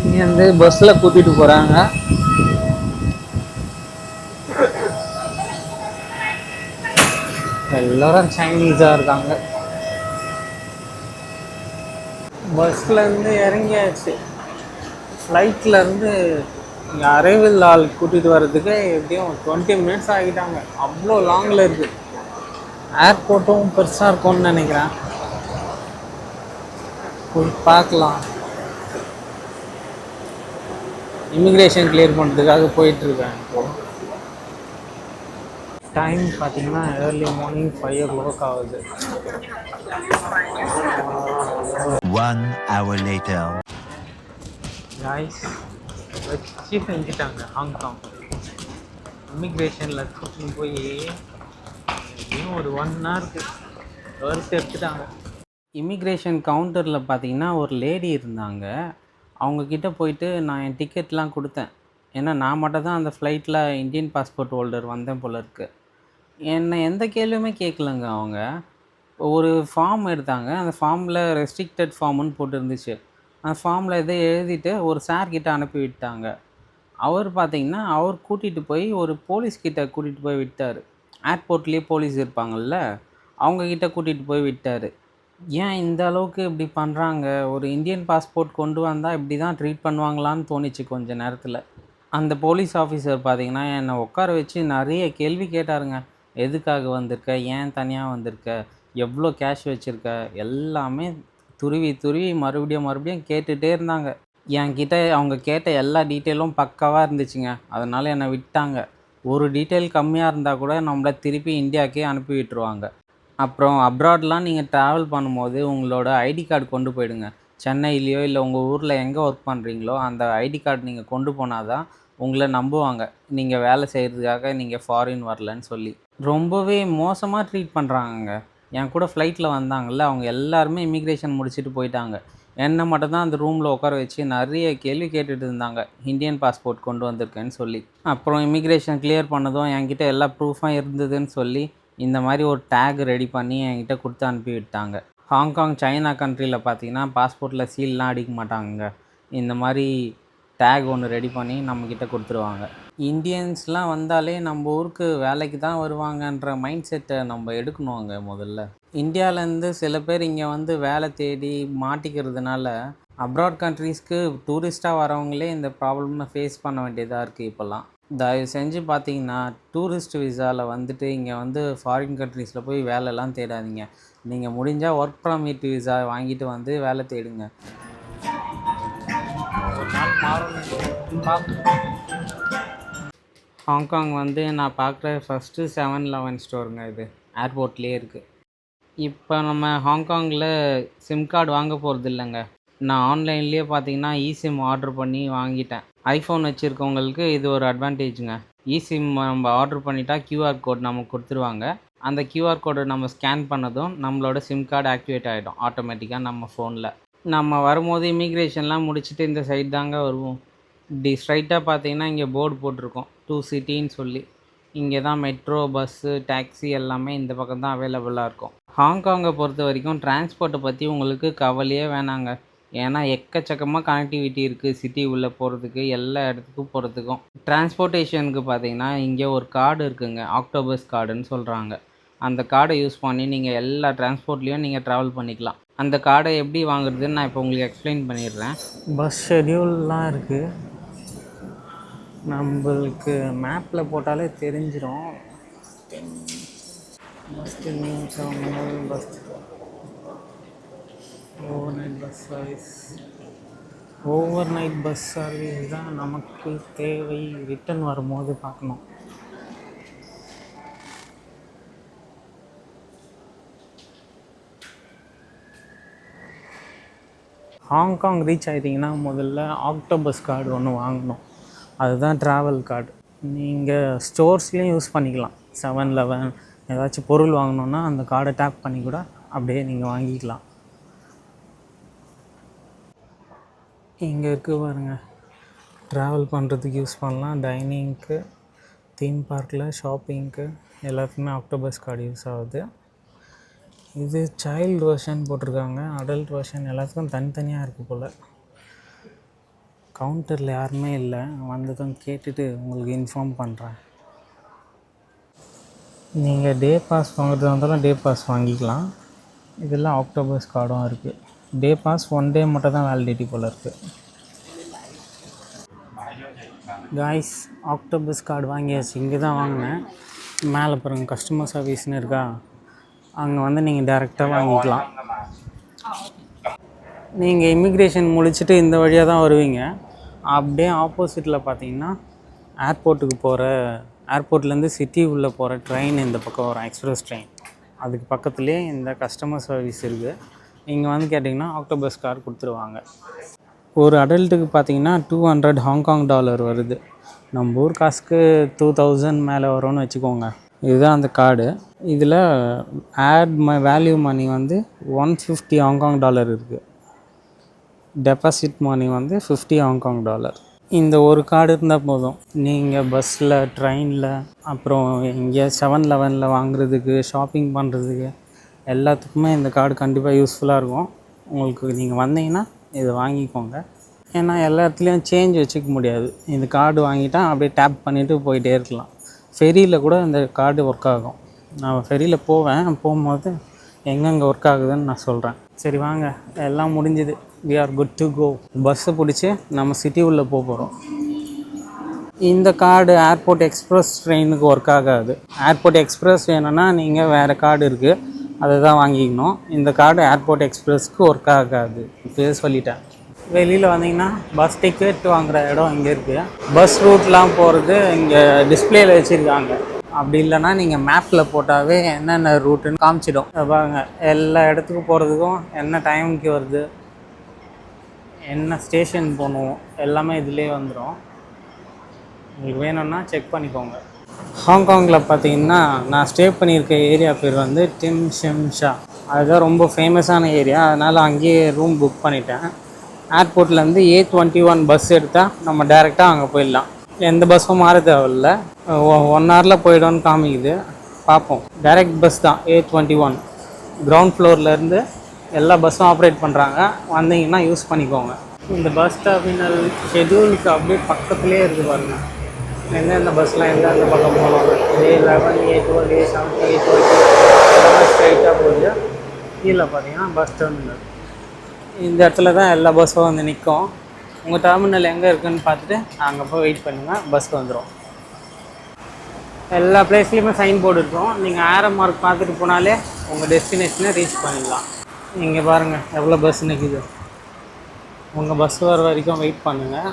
இங்கேருந்து பஸ்ஸில் கூட்டிகிட்டு போகிறாங்க. எல்லோரும் சைனீஸாக இருக்காங்க. பஸ்லேருந்து இறங்கியாச்சு. ஃப்ளைட்லேருந்து இங்கே அரைவில் ஆள் கூட்டிகிட்டு வர்றதுக்கு எப்படியும் 20 மினிட்ஸ் ஆகிட்டாங்க. அவ்வளோ லாங்கில் இருக்குது. ஏர்போர்ட்டும் பெருசாக இருக்கும்னு நினைக்கிறேன், போய் பார்க்கலாம். இமிக்ரேஷன் கிளியர் பண்ணுறதுக்காக போயிட்டுருக்கேன். இப்போது டைம் பார்த்திங்கன்னா ஏர்லி மார்னிங் 5 o'clock ஆகுது. 1 hour later. காய்ஸ், வச்சு செஞ்சுட்டாங்க ஹாங்காங். இமிக்ரேஷனில் கூட்டின்னு போய் எப்படியும் ஒரு 1 ஹவருக்கு வறுத்து எடுத்துட்டாங்க. இமிக்ரேஷன் கவுண்டரில் பார்த்தீங்கன்னா ஒரு லேடி இருந்தாங்க. அவங்கக்கிட்ட போயிட்டு நான் என் டிக்கெட்லாம் கொடுத்தேன். ஏன்னா நான் மட்டும் தான் அந்த ஃப்ளைட்டில் இந்தியன் பாஸ்போர்ட் ஹோல்டர் வந்தேன் போல இருக்குது. என்னை எந்த கேள்வியுமே கேட்கலங்க. அவங்க ஒரு ஃபார்ம் எடுத்தாங்க, அந்த ஃபார்மில் ரெஸ்ட்ரிக்டட் ஃபார்முன்னு போட்டு இருந்துச்சு. அந்த ஃபார்மில் இதை எழுதிட்டு ஒரு சார்கிட்ட அனுப்பி விட்டாங்க. அவர் பார்த்திங்கன்னா அவர் கூட்டிகிட்டு போய் ஒரு போலீஸ்கிட்ட கூட்டிகிட்டு போய் விட்டார். ஏர்போர்ட்லேயே போலீஸ் இருப்பாங்கள்ல, அவங்கக்கிட்ட கூட்டிகிட்டு போய் விட்டார். ஏன் இந்த அளவுக்கு இப்படி பண்ணுறாங்க? ஒரு இந்தியன் பாஸ்போர்ட் கொண்டு வந்தால் இப்படி தான் ட்ரீட் பண்ணுவாங்களான்னு தோணிச்சு கொஞ்ச நேரத்தில். அந்த போலீஸ் ஆஃபீஸர் பார்த்திங்கன்னா என்னை உட்கார வச்சு நிறைய கேள்வி கேட்டாருங்க. எதுக்காக வந்திருக்க, ஏன் தனியாக வந்திருக்க, எவ்வளோ கேஷ் வச்சுருக்க, எல்லாமே துருவி துருவி மறுபடியும் கேட்டுகிட்டே இருந்தாங்க. என்கிட்ட அவங்க கேட்ட எல்லா டீட்டெயிலும் பக்காவாக இருந்துச்சுங்க. அதனால் என்னை விட்டாங்க. ஒரு டீட்டெயில் கம்மியாக இருந்தால் கூட நம்மளை திருப்பி இந்தியாவுக்கே அனுப்பி விட்டுருவாங்க. அப்புறம் அப்ராட்லாம் நீங்கள் ட்ராவல் பண்ணும்போது உங்களோட ஐடி கார்டு கொண்டு போயிடுங்க. சென்னையிலையோ இல்லை உங்கள் ஊரில் எங்கே ஒர்க் பண்ணுறீங்களோ அந்த ஐடி கார்டு நீங்கள் கொண்டு போனால் தான் உங்களை நம்புவாங்க, நீங்கள் வேலை செய்கிறதுக்காக நீங்கள் ஃபாரின் வரலன்னு சொல்லி. ரொம்பவே மோசமாக ட்ரீட் பண்ணுறாங்கங்க. என் கூட ஃப்ளைட்டில் வந்தாங்கள்ல, அவங்க எல்லாருமே இமிக்ரேஷன் முடிச்சுட்டு போயிட்டாங்க. என்னை மட்டும்தான் அந்த ரூமில் உட்கார வச்சு நிறைய கேள்வி கேட்டுட்டு இருந்தாங்க, இந்தியன் பாஸ்போர்ட் கொண்டு வந்திருக்கேன்னு சொல்லி. அப்புறம் இமிக்ரேஷன் கிளியர் பண்ணதும் என்கிட்ட எல்லா ப்ரூஃபாக இருந்ததுன்னு சொல்லி இந்த மாதிரி ஒரு டேக் ரெடி பண்ணி என்கிட்ட கொடுத்து அனுப்பி விட்டாங்க. ஹாங்காங் சைனா கண்ட்ரியில் பார்த்தீங்கன்னா பாஸ்போர்ட்டில் சீல்லாம் அடிக்க மாட்டாங்க. இந்த மாதிரி டேக் ஒன்று ரெடி பண்ணி நம்மக்கிட்ட கொடுத்துருவாங்க. இந்தியன்ஸ்லாம் வந்தாலே நம்ம ஊருக்கு வேலைக்கு தான் வருவாங்கன்ற மைண்ட் செட்டை நம்ம எடுக்கணுங்க. முதல்ல இந்தியாவிலேருந்து சில பேர் இங்கே வந்து வேலை தேடி மாட்டிக்கிறதுனால அப்ராட் கண்ட்ரீஸ்க்கு டூரிஸ்ட்டாக வரவங்களே இந்த ப்ராப்ளமை ஃபேஸ் பண்ண வேண்டியதாக இருக்குது. இப்போல்லாம் தயவு செஞ்சு பார்த்தீங்கன்னா டூரிஸ்ட் விசாவில் வந்துட்டு இங்கே வந்து ஃபாரின் கண்ட்ரீஸில் போய் வேலைலாம் தேடாதீங்க. நீங்கள் முடிஞ்சால் ஒர்க் பர்மிட் விசா வாங்கிட்டு வந்து வேலை தேடுங்க. ஹாங்காங் வந்து நான் பார்க்குற ஃபஸ்ட்டு 7-Eleven ஸ்டோருங்க. இது ஏர்போர்ட்லேயே இருக்குது. இப்போ நம்ம ஹாங்காங்கில் சிம் கார்டு வாங்க போகிறது இல்லைங்க. நான் ஆன்லைன்லேயே பார்த்தீங்கன்னா இசிம் ஆர்டர் பண்ணி வாங்கிட்டேன். ஐஃபோன் வச்சுருக்கவங்களுக்கு இது ஒரு அட்வான்டேஜுங்க. இசிம் நம்ம ஆர்டர் பண்ணிட்டா QR கோட் நமக்கு கொடுத்துருவாங்க. அந்த QR கோடை நம்ம ஸ்கேன் பண்ணதும் நம்மளோட சிம் கார்டு ஆக்டிவேட் ஆகிடும் ஆட்டோமேட்டிக்காக நம்ம ஃபோனில். நம்ம வரும்போது இமிக்ரேஷன்லாம் முடிச்சுட்டு இந்த சைடு தாங்க வருவோம். இப்படி ஸ்ட்ரைட்டாக பார்த்தீங்கன்னா இங்கே போர்டு போட்டிருக்கோம் 2 சிட்டின்னு சொல்லி. இங்கே தான் மெட்ரோ, பஸ்ஸு, டாக்ஸி எல்லாமே இந்த பக்கம் தான் அவைலபிளாக இருக்கும். ஹாங்காங்கை பொறுத்த வரைக்கும் டிரான்ஸ்போர்ட்டை பற்றி உங்களுக்கு கவலையே வேணாங்க. ஏன்னா எக்கச்சக்கமாக கனெக்டிவிட்டி இருக்குது சிட்டி உள்ளே போகிறதுக்கு, எல்லா இடத்துக்கும் போகிறதுக்கும். டிரான்ஸ்போர்ட்டேஷனுக்கு பார்த்தீங்கன்னா இங்கே ஒரு கார்டு இருக்குங்க, ஆக்டோபஸ் கார்டுன்னு சொல்கிறாங்க. அந்த கார்டை யூஸ் பண்ணி நீங்கள் எல்லா டிரான்ஸ்போர்ட்லேயும் நீங்கள் ட்ராவல் பண்ணிக்கலாம். அந்த கார்டை எப்படி வாங்குறதுன்னு நான் இப்போ உங்களுக்கு எக்ஸ்பிளைன் பண்ணிடுறேன். பஸ் ஷெட்யூல்லாம் இருக்குது, நம்மளுக்கு மேப்பில் போட்டாலே தெரிஞ்சிடும். Bus new terminal, bus over night bus service. Over night bus service தான் நமக்கு தேவை. ரிட்டன் வரும்போது பார்க்கணும். ஹாங்காங் ரீச் ஆகிட்டிங்கன்னா முதல்ல ஆக்டோபஸ் கார்டு ஒன்று வாங்கணும். அதுதான் ட்ராவல் கார்டு. நீங்கள் ஸ்டோர்ஸ்லேயும் யூஸ் பண்ணிக்கலாம். 7-Eleven ஏதாச்சும் பொருள் வாங்கணுன்னா அந்த கார்டை டேப் பண்ணி கூட அப்படியே நீங்கள் வாங்கிக்கலாம். இங்கே இருக்குது பாருங்கள், ட்ராவல் பண்ணுறதுக்கு யூஸ் பண்ணலாம். டைனிங்க்கு, தீம் பார்க்கில், ஷாப்பிங்க்கு எல்லாத்துக்குமே ஆக்டோபஸ் கார்டு யூஸ் ஆகுது. இது சைல்டு வெர்ஷன் போட்டிருக்காங்க, அடல்ட் வெர்ஷன் எல்லாத்துக்கும் தனித்தனியாக இருக்குது போல். கவுண்டரில் யாருமே இல்லை, வந்ததும் கேட்டுட்டு உங்களுக்கு இன்ஃபார்ம் பண்ணுறேன். நீங்கள் டே பாஸ் வாங்குறது வந்தாலும் டே பாஸ் வாங்கிக்கலாம். இதெல்லாம் ஆக்டோபஸ் கார்டும் இருக்குது. டே பாஸ் 1 டே மட்டும் தான் வேலிடிட்டி போல் இருக்குது. காய்ஸ், ஆக்டோபஸ் கார்டு வாங்கியாச்சு. இங்கே தான் வாங்கினேன். மேலே பாருங்கள் கஸ்டமர் சர்வீஸ்னு இருக்கா, அங்கே வந்து நீங்கள் டேரெக்டாக வாங்கிக்கலாம். நீங்கள் இமிக்ரேஷன் முடிச்சுட்டு இந்த வழியாக தான் வருவீங்க. அப்படியே ஆப்போசிட்டில் பார்த்தீங்கன்னா ஏர்போர்ட்லேருந்து சிட்டி உள்ளே போகிற ட்ரெயின் இந்த பக்கம் வரும், எக்ஸ்பிரஸ் ட்ரெயின். அதுக்கு பக்கத்துலேயே இந்த கஸ்டமர் சர்வீஸ் இருக்குது. நீங்கள் வந்து கேட்டிங்கன்னா ஆக்டோபஸ் கார்டு கொடுத்துருவாங்க. ஒரு அடல்ட்டுக்கு பார்த்தீங்கன்னா $200 ஹாங்காங் வருது. நம்ம ஊர் காசுக்கு 2000 மேலே வரும்னு வச்சுக்கோங்க. இதுதான் அந்த கார்டு. இதில் வேல்யூ மணி வந்து $150 ஹாங்காங் இருக்குது. டெபாசிட் மணி வந்து $50 ஹாங்காங். இந்த ஒரு கார்டு இருந்தால் போதும். நீங்கள் பஸ்ஸில், ட்ரெயினில், அப்புறம் எங்கேயா 7-Elevenல் வாங்குறதுக்கு, ஷாப்பிங் பண்ணுறதுக்கு எல்லாத்துக்குமே இந்த கார்டு கண்டிப்பாக யூஸ்ஃபுல்லாக இருக்கும். உங்களுக்கு நீங்கள் வந்தீங்கன்னா இதை வாங்கிக்கோங்க. ஏன்னா எல்லா இடத்துலையும் சேஞ்ச் வச்சுக்க முடியாது. இந்த கார்டு வாங்கிட்டால் அப்படியே டேப் பண்ணிவிட்டு போயிட்டே இருக்கலாம். ஃபெரியில் கூட இந்த கார்டு ஒர்க் ஆகும். நான் ஃபெரியில் போகும்போது எங்கெங்கே ஒர்க் ஆகுதுன்னு நான் சொல்கிறேன். சரி வாங்க, எல்லாம் முடிஞ்சுது. we are good to go. பஸ்ஸை பிடிச்சி நம்ம சிட்டி உள்ளே போகிறோம். இந்த கார்டு ஏர்போர்ட் எக்ஸ்பிரஸ் ட்ரெயினுக்கு ஒர்க் ஆகாது. ஏர்போர்ட் எக்ஸ்பிரஸ் வேணும்னா நீங்கள் வேறு கார்டு இருக்குது, அதை தான் வாங்கிக்கணும். இந்த கார்டு ஏர்போர்ட் எக்ஸ்பிரஸ்க்கு ஒர்க் ஆகாது. பேர் சொல்லிட்டேன். வெளியில் வந்தீங்கன்னா பஸ் டிக்கெட் வாங்குகிற இடம் இங்கே இருக்குது. பஸ் ரூட்லாம் போகிறது இங்கே டிஸ்பிளேயில் வச்சுருக்காங்க. அப்படி இல்லைன்னா நீங்கள் மேப்பில் போட்டாவே என்னென்ன ரூட்டுன்னு காமிச்சிடும். பாருங்க, எல்லா இடத்துக்கும் போகிறதுக்கும் என்ன டைமுக்கு வருது, என்ன ஸ்டேஷன் போகணும் எல்லாமே இதிலே வந்துடும். உங்களுக்கு வேணும்னா செக் பண்ணிக்கோங்க. ஹாங்காங்கில் பார்த்தீங்கன்னா நான் ஸ்டே பண்ணியிருக்க ஏரியா பேர் வந்து டிம் ஷிம் ஷா. அதுதான் ரொம்ப ஃபேமஸான ஏரியா. அதனால் அங்கேயே ரூம் புக் பண்ணிட்டேன். ஏர்போர்ட்லேருந்து A21 பஸ் எடுத்தால் நம்ம டேரெக்டாக அங்கே போயிடலாம். எந்த பஸ்ஸும் மாற தேவையில்ல. 1 ஹவரில் போய்டும்னு காமிக்குது. பார்ப்போம். டைரக்ட் பஸ் தான் A21. கிரவுண்ட் ஃப்ளோர்லேருந்து எல்லா பஸ்ஸும் ஆப்ரேட் பண்ணுறாங்க. வந்தீங்கன்னா யூஸ் பண்ணிக்கோங்க. இந்த பஸ் டெர்மினல் ஷெட்யூலுக்கு அப்படியே பக்கத்துலேயே இருக்குது பாருங்கள். எந்தெந்த பஸ்லாம் எந்தெந்த பக்கம் போகலாம். A11, A12, A17, A20 எல்லாமே ஸ்ட்ரைட்டாக போகுது. கீழே பார்த்தீங்கன்னா பஸ் டெர்மினல். இந்த இடத்துல தான் எல்லா பஸ்ஸும் வந்து நிற்கும். உங்கள் டெர்மினல் எங்கே இருக்குதுன்னு பார்த்துட்டு அங்கே போய் வெயிட் பண்ணுங்கள், பஸ் வந்துடும். எல்லா பிளேஸ்லேயுமே சைன் போர்டு இருக்கும். நீங்கள் ஆரோ மார்க் பார்த்துட்டு போனாலே உங்கள் டெஸ்டினேஷனை ரீச் பண்ணிடலாம். இங்கே பாருங்கள் எவ்வளோ பஸ் நிற்கிது. உங்கள் பஸ் வர வரைக்கும் வெயிட் பண்ணுங்கள்.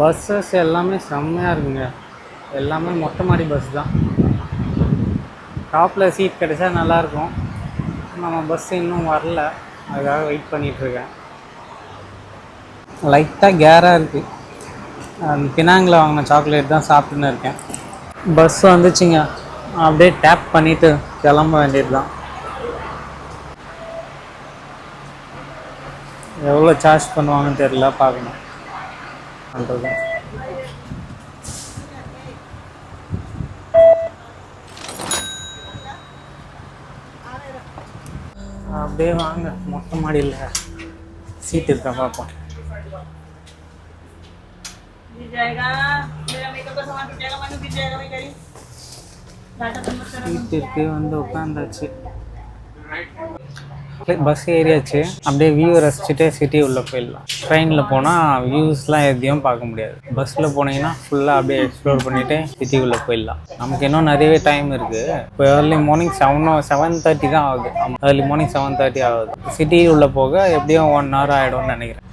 பஸ்ஸஸ் எல்லாமே செம்மையாக இருக்குங்க. எல்லாமே மொட்டை மாடி பஸ் தான். டாப்பில் சீட் கிடைச்சா நல்லாயிருக்கும். நம்ம பஸ் இன்னும் வரல, அதுக்காக வெயிட் பண்ணிகிட்ருக்கேன். லைட்டாக கேராக இருக்குது. அந்த பினாங்கில் வாங்கின சாக்லேட் தான் சாப்பிட்டுன்னு இருக்கேன். பஸ் வந்துச்சுங்க, அப்படியே டேப் பண்ணிவிட்டு கிளம்ப வேண்டியது தான். எவ்வளோ சார்ஜ் பண்ணுவாங்கன்னு தெரியல, பார்க்கணும். பண்ணுறது அப்படியே வாங்க, மொட்டை மாடியில் சீட் இருக்கா பார்ப்போம். சீட் இருக்கு, வந்து உட்காந்தாச்சு. பஸ் ஏறியாச்சு. அப்படியே வியூ ரசிச்சுட்டே சிட்டி உள்ளே போயிடலாம். ட்ரெயினில் போனால் வியூஸ்லாம் எதையும் பார்க்க முடியாது. பஸ்ஸில் போனீங்கன்னா ஃபுல்லாக அப்படியே எக்ஸ்ப்ளோர் பண்ணிவிட்டு சிட்டி உள்ளே போயிடலாம். நமக்கு இன்னும் நிறையவே டைம் இருக்குது. இப்போ ஏர்லி மார்னிங் 7:30 தான் ஆகுது. ஏர்லி மார்னிங் 7:30 ஆகுது. சிட்டி உள்ளே போக எப்படியும் 1 hour ஆகிடும்னு நினைக்கிறேன்.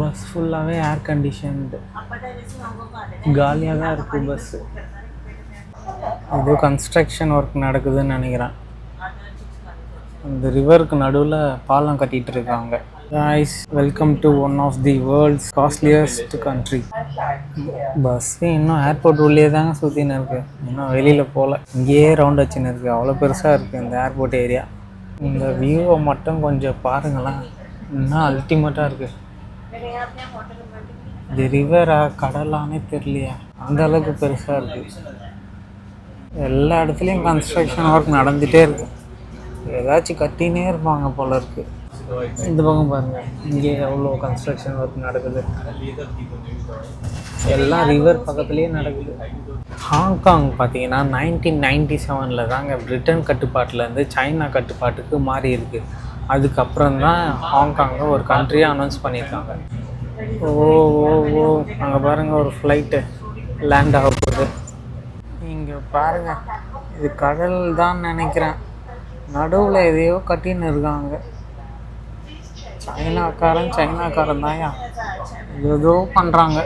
பஸ் ஃபுல்லாகவே ஏர் கண்டிஷன்டு, காலியாக தான் இருக்குது பஸ்ஸு. ஏதோ கன்ஸ்ட்ரக்ஷன் ஒர்க் நடக்குதுன்னு நினைக்கிறேன். இந்த ரிவருக்கு நடுவில் பாலம் கட்டிகிட்டு இருக்காங்க. Guys, welcome to one of the world's costliest country. Bus இன்னும் ஏர்போர்ட் உள்ளே தாங்க சுற்றின்னு இருக்குது. இன்னும் வெளியில் போகல. இங்கேயே ரவுண்ட் வச்சுன்னு இருக்குது. அவ்வளோ பெருசாக இருக்குது இந்த ஏர்போர்ட் ஏரியா. இந்த வியூவை மட்டும் கொஞ்சம் பாருங்களேன், இன்னும் அல்டிமேட்டாக இருக்குது. இது ரிவரா கடலானே தெரியலையா, அந்த அளவுக்கு பெருசாக இருக்குது. எல்லா இடத்துலையும் கன்ஸ்ட்ரக்ஷன் ஒர்க் நடந்துகிட்டே இருக்கு. ஏதாச்சும் கட்டினே இருப்பாங்க போல இருக்கு. இந்த பக்கம் பாருங்கள், இங்கே எவ்வளோ கன்ஸ்ட்ரக்ஷன் ஒர்க் நடக்குது. எல்லாம் ரிவர் பக்கத்துலேயே நடக்குது. ஹாங்காங் பார்த்தீங்கன்னா 1997 தாங்க பிரிட்டன் கட்டுப்பாட்டிலேருந்து சைனா கட்டுப்பாட்டுக்கு மாறி இருக்கு. அதுக்கப்புறம் தான் ஹாங்காங்கை ஒரு கண்ட்ரியாக அனௌன்ஸ் பண்ணியிருக்காங்க. ஓ ஓ ஓ அங்கே பாருங்கள், ஒரு ஃப்ளைட்டு லேண்ட் ஆக போகுது. இங்கே பாருங்கள், இது கடல் தான் நினைக்கிறேன். நடுவில் எதையோ கட்டின்னு இருக்காங்க. சைனாக்காரன் தான்யா ஏதோ பண்ணுறாங்க.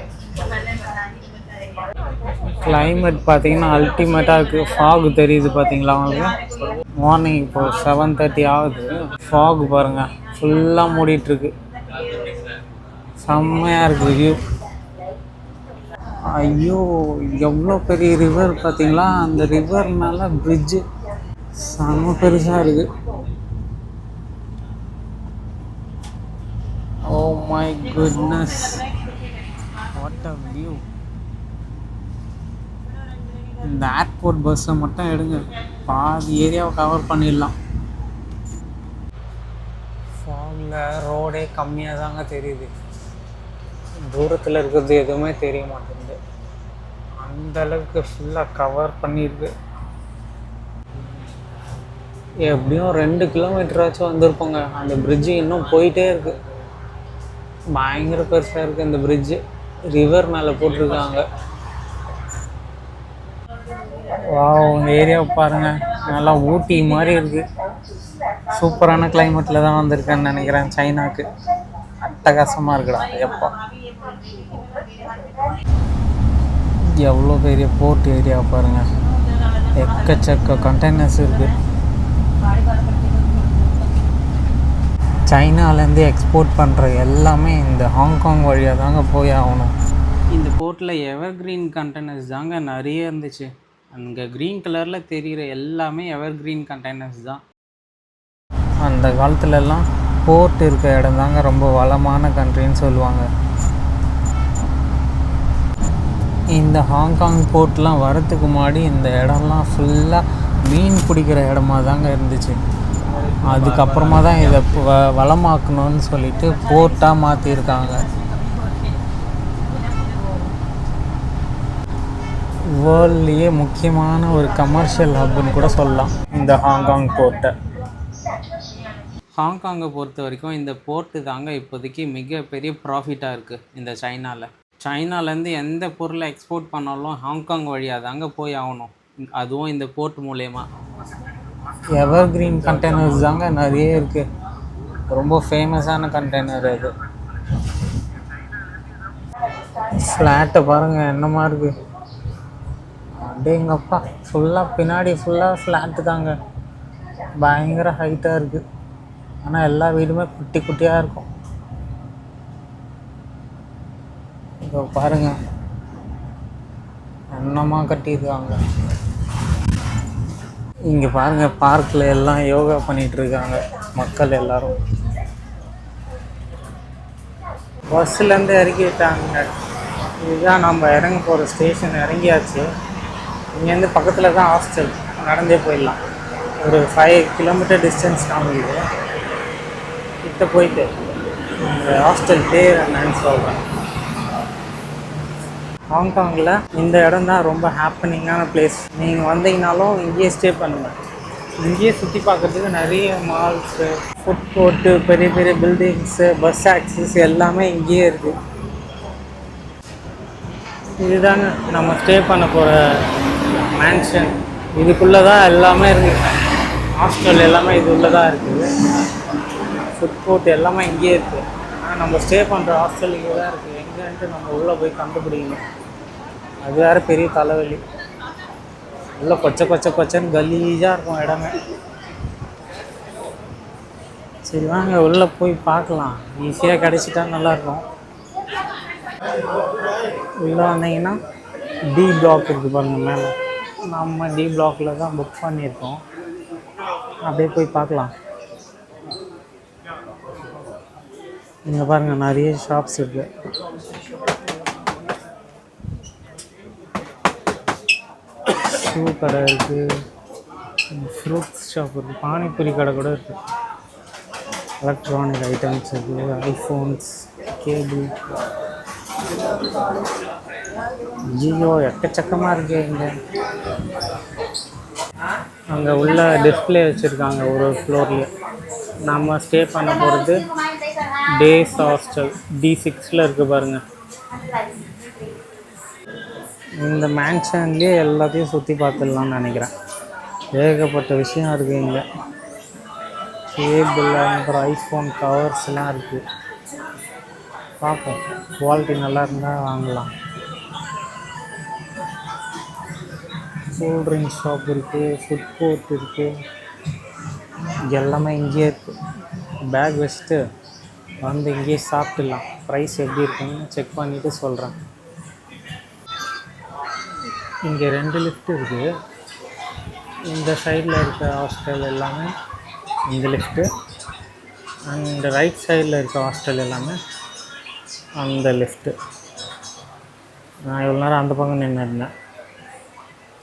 கிளைமேட் பார்த்தீங்கன்னா அல்டிமேட்டாக இருக்குது. ஃபாக் தெரியுது பார்த்தீங்களா அவங்களுக்கு. மார்னிங் இப்போது 7:30 ஆகுது. ஃபாக் பாருங்கள் ஃபுல்லாக மூடிட்டுருக்கு. செம்மையாக இருக்குது வியூ. ஐயோ, எவ்வளோ பெரிய ரிவர் பார்த்தீங்களா. அந்த ரிவர் மேலே பிரிட்ஜு செம்ம பெருசாக இருக்குது. Oh my goodness, what a view. இந்த ஏர்போர்ட் பஸ்ஸை மட்டும் எடுங்க, பாதி ஏரியாவை கவர் பண்ணிடலாம். ஃபாகில் ரோடே கம்மியாக தாங்க தெரியுது. தூரத்தில் இருக்கிறது எதுவுமே தெரிய மாட்டேங்குது. அந்தளவுக்கு ஃபுல்லாக கவர் பண்ணியிருக்கு. எப்படியும் 2 கிலோமீட்டராச்சும் வந்திருப்போங்க. அந்த பிரிட்ஜு இன்னும் போயிட்டே இருக்குது. பயங்கர பெருசாக இருக்குது இந்த பிரிட்ஜு. ரிவர் மேலே போட்டிருக்காங்க. வாவ், இந்த ஏரியாவை பாருங்கள், நல்லா ஊட்டி மாதிரி இருக்குது. சூப்பரான கிளைமேட்டில் தான் வந்திருக்கேன்னு நினைக்கிறேன். சைனாக்கு அட்டகாசமாக இருக்குடா. எப்போ எவ்வளோ பெரிய போர்ட் ஏரியா பாருங்கள், எக்கச்சக்க கண்டெய்னர்ஸ் இருக்குது. சைனாலேருந்து எக்ஸ்போர்ட் பண்ணுற எல்லாமே இந்த ஹாங்காங் வழியாக தாங்க போய் ஆகணும். இந்த போர்ட்டில் எவர் கிரீன் கண்டெய்னர்ஸ் தாங்க நிறைய இருந்துச்சு. அங்கே க்ரீன் கலரில் தெரிகிற எல்லாமே எவர் கிரீன் கண்டெய்னர்ஸ் தான். அந்த காலத்துலலாம் போர்ட் இருக்க இடம் தாங்க ரொம்ப வளமான கண்ட்ரின்னு சொல்லுவாங்க. இந்த ஹாங்காங் போர்ட்லாம் வரத்துக்கு முன்னாடி இந்த இடம்லாம் ஃபுல்லாக மீன் பிடிக்கிற இடமா தாங்க இருந்துச்சு. அதுக்கப்புறமா தான் இதை வளமாக்கணும்னு சொல்லிட்டு போர்ட்டாக மாற்றிருக்காங்க. வேர்ல்ட்லேயே முக்கியமான ஒரு கமர்ஷியல் ஹப்புன்னு கூட சொல்லலாம் இந்த ஹாங்காங் போர்ட்டை. ஹாங்காங்கை பொறுத்த வரைக்கும் இந்த போர்ட்டு தாங்க இப்போதைக்கு மிகப்பெரிய ப்ராஃபிட்டாக இருக்குது இந்த சைனாலேருந்து எந்த பொருளை எக்ஸ்போர்ட் பண்ணாலும் ஹாங்காங் வழியாக தாங்க போய் ஆகணும். அதுவும் இந்த போர்ட் மூலயமா. எவர் கிரீன் கண்டெய்னர்ஸ் தாங்க நிறைய இருக்குது. ரொம்ப ஃபேமஸான கண்டெய்னர் அது. ஃப்ளாட்டை பாருங்கள் என்னமா இருக்குது. அப்படியேங்கப்பா, ஃபுல்லாக பின்னாடி ஃபுல்லாக ஃப்ளாட்டு தாங்க. பயங்கர ஹைட்டாக இருக்குது. ஆனால் எல்லா வீடுமே குட்டி குட்டியாக இருக்கும். இப்போ பாருங்கள் என்னமா கட்டியிருக்காங்க. இங்கே பாருங்கள், பார்க்கில் எல்லாம் யோகா பண்ணிகிட்ருக்காங்க மக்கள் எல்லோரும். பஸ்ஸுலேருந்து இறக்கிட்டாங்க. இதுதான் நம்ம இறங்க போகிற ஸ்டேஷன். இறங்கியாச்சு. இங்கேருந்து பக்கத்தில் தான் ஹாஸ்டல். நடந்தே போயிடலாம். ஒரு 5 கிலோமீட்டர் டிஸ்டன்ஸ் காமிக்குது. கிட்ட போயிட்டு இந்த ஹாஸ்டல் பேர் என்னன்னு சொல்கிறேன். ஹாங்காங்கில் இந்த இடம் தான் ரொம்ப ஹாப்பனிங்கான பிளேஸ். நீங்கள் வந்தீங்கனாலும் இங்கேயே ஸ்டே பண்ணுங்கள். இங்கேயே சுற்றி பார்க்குறதுக்கு நிறைய மால்ஸு, ஃபுட் கோர்ட்டு, பெரிய பெரிய பில்டிங்ஸு, பஸ் ஆக்சஸ் எல்லாமே இங்கேயே இருக்குது. இதுதாங்க நம்ம ஸ்டே பண்ண போகிற மேன்ஷன். இதுக்குள்ளே தான் எல்லாமே இருக்குது. ஹாஸ்டல் எல்லாமே இது உள்ளே தான் இருக்குது. ஃபுட் கோர்ட் எல்லாமே இங்கேயே இருக்குது. ஆனால் நம்ம ஸ்டே பண்ணுற ஹாஸ்டல் இங்கே தான் இருக்குது. எங்கேன்ட்டு நம்ம உள்ளே போய் கண்டுபிடிக்கணும். அது வேறு பெரிய தலைவலி. உள்ளே கொச்சன்னு கலீஜாக இருக்கும் இடமே. சரி வாங்க உள்ளே போய் பார்க்கலாம். ஈஸியாக கிடச்சிட்டா நல்லாயிருக்கும். உள்ளே வந்தீங்கன்னா டி பிளாக் இருக்குது பாருங்கள் மேலே. நம்ம டி பிளாக்கில் தான் புக் பண்ணியிருக்கோம். அப்படியே போய் பார்க்கலாம். இங்கே பாருங்கள் நிறைய ஷாப்ஸ் இருக்குது. ஷூ கடை இருக்குது, ஃப்ரூட்ஸ் ஷாப் இருக்குது, பானிபூரி கடை கூட இருக்குது, எலக்ட்ரானிக் ஐட்டம்ஸ் இருக்குது, ஐஃபோன்ஸ், கேபிள், ஜியோ எக்கச்சக்கமாக இருக்குது இங்கே. அங்கே உள்ள டிஸ்பிளே வச்சுருக்காங்க ஒரு ஃப்ளோர்லேயே. நம்ம ஸ்டே பண்ண போகிறது டேஸ் ஹாஸ்டல் D6 இருக்குது பாருங்கள். இந்த மேன்ஷன்லேயே எல்லாத்தையும் சுற்றி பார்த்துடலாம்னு நினைக்கிறேன். ஏகப்பட்ட விஷயம் இருக்குது இங்கே. கேபிள், அப்புறம் ஐஃபோன் கவர்ஸ்லாம் இருக்குது. பார்ப்போம், குவாலிட்டி நல்லா இருந்தால் வாங்கலாம். கூல் ட்ரிங்க் ஷாப் இருக்குது, ஃபுட் கோர்ட் இருக்குது, எல்லாமே இங்கேயே இருக்குது. பேக் வச்சுட்டு வந்து இங்கேயே சாப்பிட்டுலாம். ப்ரைஸ் எப்படி இருக்குன்னு செக் பண்ணிவிட்டு சொல்கிறேன். இங்கே 2 லிஃப்ட் இருக்குது. இந்த சைடில் இருக்க ஹாஸ்டல் எல்லாமே இந்த லிஃப்ட்டு, அண்ட் ரைட் சைடில் இருக்க ஹாஸ்டல் எல்லாமே அந்த லிஃப்ட்டு. நான் இவ்வளோ நேரம் அந்த பக்கம் நின்று இருந்தேன்.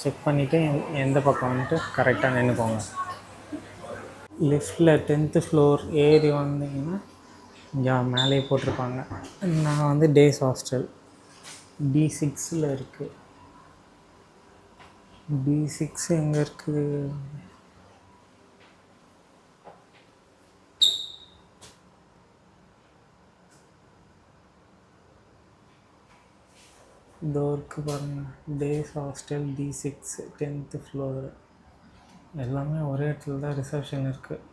செக் பண்ணிவிட்டு எந்த பக்கம் வந்துட்டு கரெக்டாக நின்றுக்கோங்க. லிஃப்ட்டில் 10th ஃப்ளோர் ஏறி வந்தீங்கன்னா இங்கே மேலே போட்டிருப்பாங்க. நான் வந்து டேஸ் ஹாஸ்டல் D6 இருக்குது. D6 எங்கே இருக்குது? டோருக்கு பாருங்கள், days hostel D6 10th floor. எல்லாமே ஒரே இடத்துல தான் ரிசப்ஷன் இருக்குது.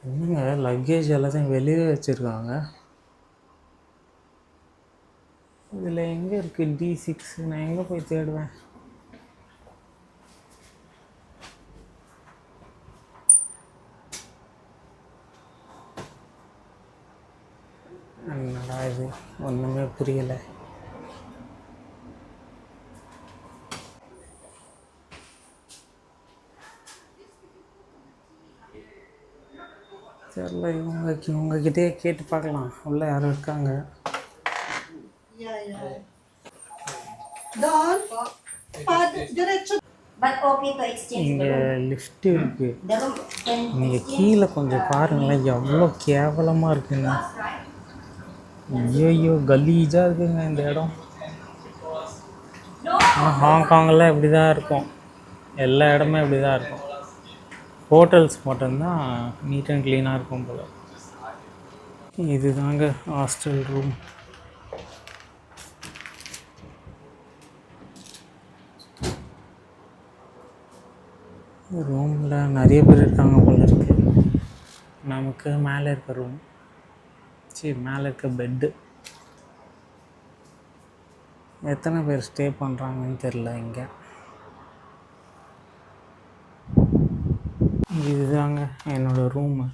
என்னங்க லக்கேஜ் எல்லாத்தையும் வெளியே வச்சுருக்காங்க. இதில் எங்கே இருக்குது D6? நான் எங்கே போய் தேடுவேன்? என்னடா இது, ஒன்றுமே புரியலை. தெரியல. இவங்ககிட்டே கேட்டு பார்க்கலாம். உள்ளே யாரும் இருக்காங்க? இங்கே லிஃப்ட் இருக்குது. நீங்கள் கீழே கொஞ்சம் பாருங்களேன், எவ்வளோ கேவலமாக இருக்குங்க. ஐயோ கலீஜாக இருக்குங்க இந்த இடம். ஆனால் ஹாங்காங்கில் இப்படி தான் இருக்கும். எல்லா இடமே இப்படி தான் இருக்கும். ஹோட்டல்ஸ் மட்டும்தான் நீட் அண்ட் க்ளீனாக இருக்கும் போல். இது தாங்க ஹாஸ்டல் ரூம். ரூமில் நிறைய பேர் இருக்காங்க போல் இருக்குது. நமக்கு மேலே இருக்க ரூம், மேலே இருக்க பெட்டு. எத்தனை பேர் ஸ்டே பண்ணுறாங்கன்னு தெரில இங்கே. இதுதாங்க என்னோடய ரூமு.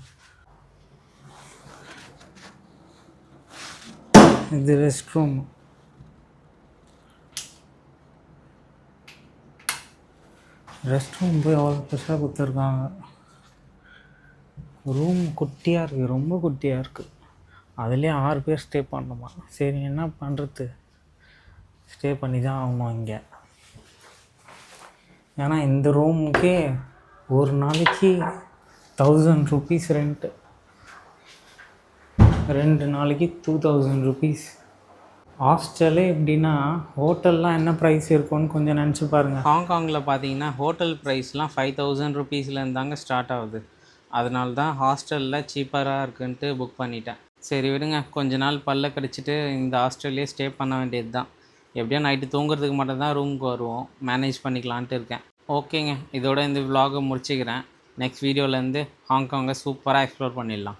இது ரெஸ்ட் ரூம். ரெஸ்ட் ரூம் போய் அவ்வளோ பெருசாக கொடுத்துருக்காங்க. ரூம் குட்டியாக இருக்குது, ரொம்ப குட்டியாக இருக்குது. அதுலேயே 6 பேர் ஸ்டே பண்ணணுமா? சரி என்ன பண்ணுறது, ஸ்டே பண்ணி தான் ஆகணும் இங்கே. ஏன்னா இந்த ரூமுக்கே ஒரு நாளைக்கு 1000 rupees ரெண்ட்டு, 2 நாளைக்கு 2000 rupees. ஹாஸ்டலே எப்படின்னா ஹோட்டல்லாம் என்ன ப்ரைஸ் இருக்கும்னு கொஞ்சம் நினச்சி பாருங்கள். ஹாங்காங்கில் பார்த்தீங்கன்னா ஹோட்டல் ப்ரைஸ்லாம் 5000 ருபீஸ்லேருந்தாங்க ஸ்டார்ட் ஆகுது. அதனால தான் ஹாஸ்டலில் சீப்பராக இருக்குன்ட்டு புக் பண்ணிட்டேன். சரி விடுங்க, கொஞ்ச நாள் பல்ல கடிச்சிட்டு இந்த ஹாஸ்டல்லே ஸ்டே பண்ண வேண்டியது தான். எப்படியோ நைட்டு தூங்குறதுக்கு மட்டும்தான் ரூமுக்கு வருவோம், மேனேஜ் பண்ணிக்கலான்ட்டு இருக்கேன். ஓகேங்க, இதோட இந்த vlog-அ முடிச்சுக்கிறேன். நெக்ஸ்ட் வீடியோலேருந்து ஹாங்காங்கை சூப்பராக எக்ஸ்ப்ளோர் பண்ணிடலாம்.